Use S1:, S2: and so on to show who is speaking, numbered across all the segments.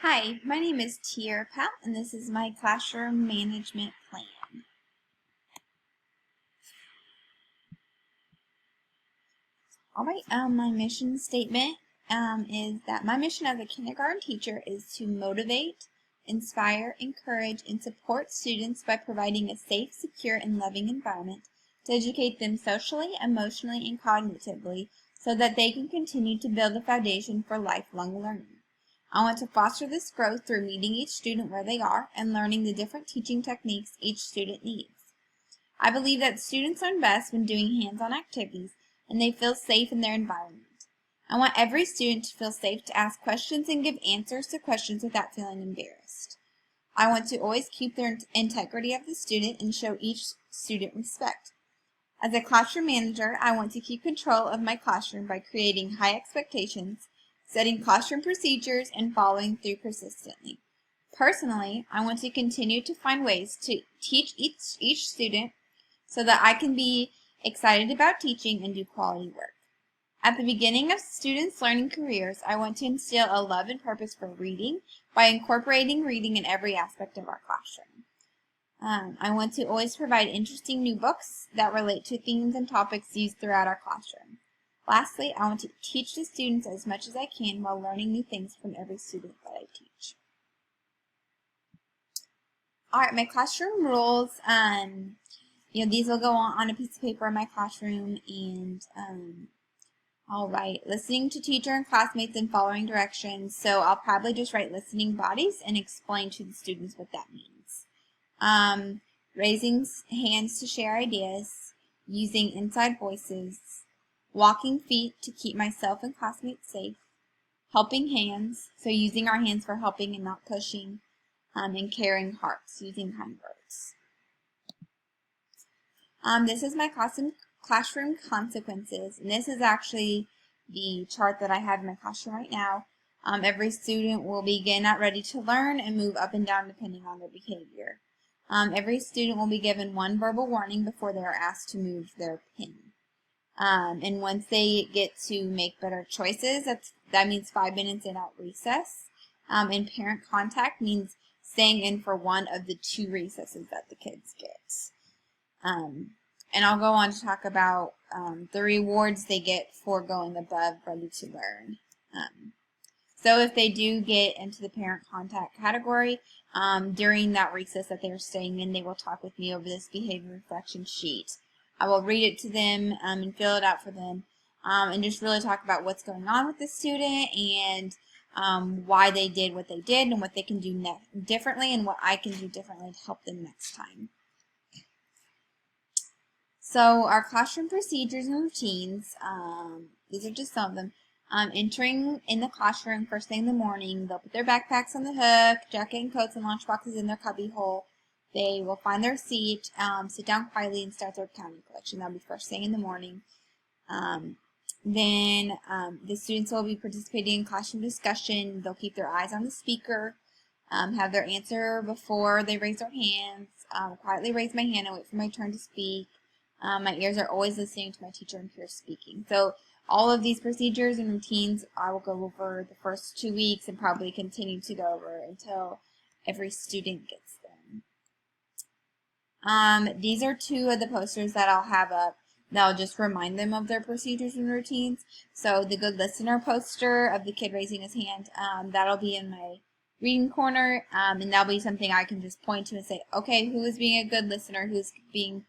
S1: Hi, my name is Tiara Powell, and this is my classroom management plan. Alright, my mission statement is that my mission as a kindergarten teacher is to motivate, inspire, encourage, and support students by providing a safe, secure, and loving environment to educate them socially, emotionally, and cognitively so that they can continue to build a foundation for lifelong learning. I want to foster this growth through meeting each student where they are and learning the different teaching techniques each student needs. I believe that students learn best when doing hands-on activities and they feel safe in their environment. I want every student to feel safe to ask questions and give answers to questions without feeling embarrassed. I want to always keep the integrity of the student and show each student respect. As a classroom manager, I want to keep control of my classroom by creating high expectations, setting classroom procedures, and following through persistently. Personally, I want to continue to find ways to teach each student so that I can be excited about teaching and do quality work. At the beginning of students' learning careers, I want to instill a love and purpose for reading by incorporating reading in every aspect of our classroom. I want to always provide interesting new books that relate to themes and topics used throughout our classroom. Lastly, I want to teach the students as much as I can while learning new things from every student that I teach. Alright, my classroom rules, these will go on a piece of paper in my classroom, and alright, listening to teacher and classmates and following directions. So I'll probably just write listening bodies and explain to the students what that means. Raising hands to share ideas, using inside voices, walking feet to keep myself and classmates safe, helping hands, so using our hands for helping and not pushing, and caring hearts, using kind words. This is my classroom consequences, and this is actually the chart that I have in my classroom right now. Every student will begin at ready to learn and move up and down depending on their behavior. Every student will be given one verbal warning before they are asked to move their pin. And once they get to make better choices, that means 5 minutes in at recess. And parent contact means staying in for one of the 2 recesses that the kids get. And I'll go on to talk about the rewards they get for going above ready to learn. So if they do get into the parent contact category, during that recess that they're staying in, they will talk with me over this behavior reflection sheet. I will read it to them and fill it out for them, and just really talk about what's going on with the student and why they did what they did and what they can do differently and what I can do differently to help them next time. So our classroom procedures and routines, these are just some of them. Entering in the classroom first thing in the morning, they'll put their backpacks on the hook, jacket and coats and lunch boxes in their cubby hole. They will find their seat, sit down quietly, and start their counting collection. That'll be first thing in the morning. Then the students will be participating in classroom discussion. They'll keep their eyes on the speaker, have their answer before they raise their hands, quietly raise my hand and wait for my turn to speak. My ears are always listening to my teacher and peers speaking. So all of these procedures and routines I will go over the first 2 weeks and probably continue to go over until every student gets them. These are 2 of the posters that I'll have up that'll just remind them of their procedures and routines. So the good listener poster of the kid raising his hand, that'll be in my reading corner, and that'll be something I can just point to and say, okay, who is being a good listener, who's being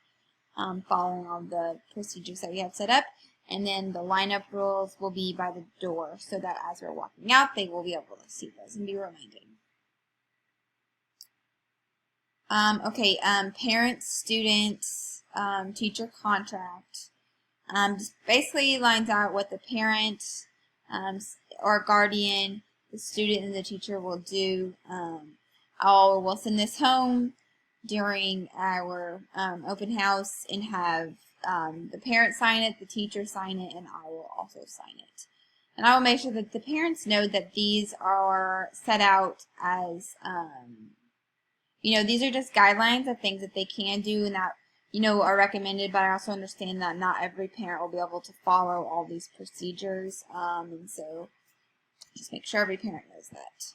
S1: following all the procedures that we have set up. And then the lineup rules will be by the door so that as we're walking out, they will be able to see those and be reminded. Parents, students, teacher contract. Just basically lines out what the parent or guardian, the student, and the teacher will do. We'll send this home during our open house and have the parents sign it, the teacher sign it, and I will also sign it. And I will make sure that the parents know that these are set out as, these are just guidelines of things that they can do and that, are recommended, but I also understand that not every parent will be able to follow all these procedures, and so just make sure every parent knows that.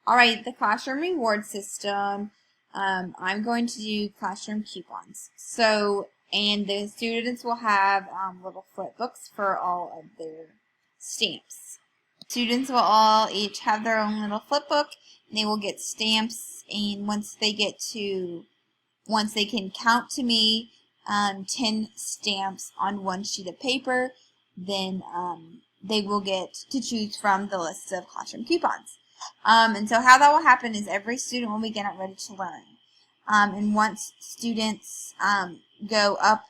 S1: Alright, the classroom reward system. I'm going to do classroom coupons. So, and the students will have little flip books for all of their stamps. Students will all each have their own little flip book, and they will get stamps. And once they can count to me 10 stamps on one sheet of paper, then they will get to choose from the list of classroom coupons. And so how that will happen is every student will begin at Ready to Learn. And once students go up,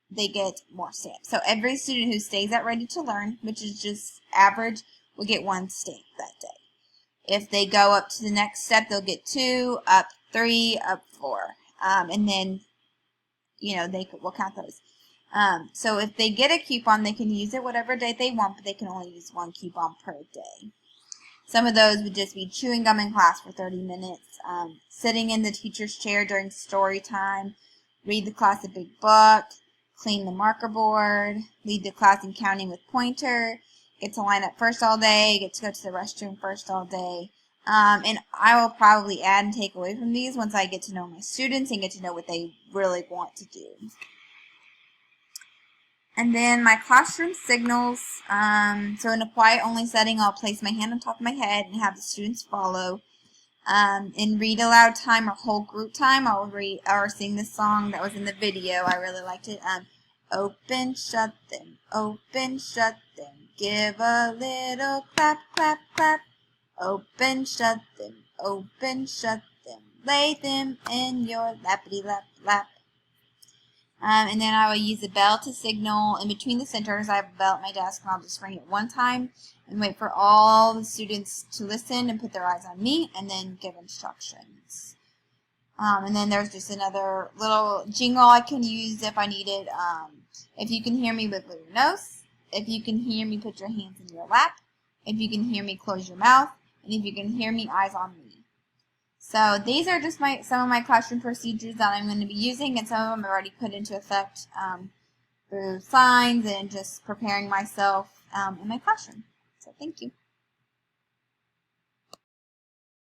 S1: they get more stamps. So every student who stays at Ready to Learn, which is just average, will get 1 stamp that day. If they go up to the next step, they'll get 2, up 3, up 4. And then, we'll count those. So if they get a coupon, they can use it whatever day they want, but they can only use 1 coupon per day. Some of those would just be chewing gum in class for 30 minutes, sitting in the teacher's chair during story time, read the class a big book, clean the marker board, lead the class in counting with pointer, get to line up first all day, get to go to the restroom first all day. And I will probably add and take away from these once I get to know my students and get to know what they really want to do. And then my classroom signals, so in a quiet only setting, I'll place my hand on top of my head and have the students follow. In read aloud time or whole group time, I'll read or sing the song that was in the video. I really liked it. Open, shut them, give a little clap, clap, clap. Open, shut them, lay them in your lappity lap, lap. And then I will use a bell to signal in between the centers. I have a bell at my desk, and I'll just ring it one time and wait for all the students to listen and put their eyes on me and then give instructions. And then there's just another little jingle I can use if I need it. If you can hear me, wiggle your nose. If you can hear me, put your hands in your lap. If you can hear me, close your mouth. And if you can hear me, eyes on me. So these are just some of my classroom procedures that I'm going to be using, and some of them are already put into effect through signs and just preparing myself in my classroom. So thank you.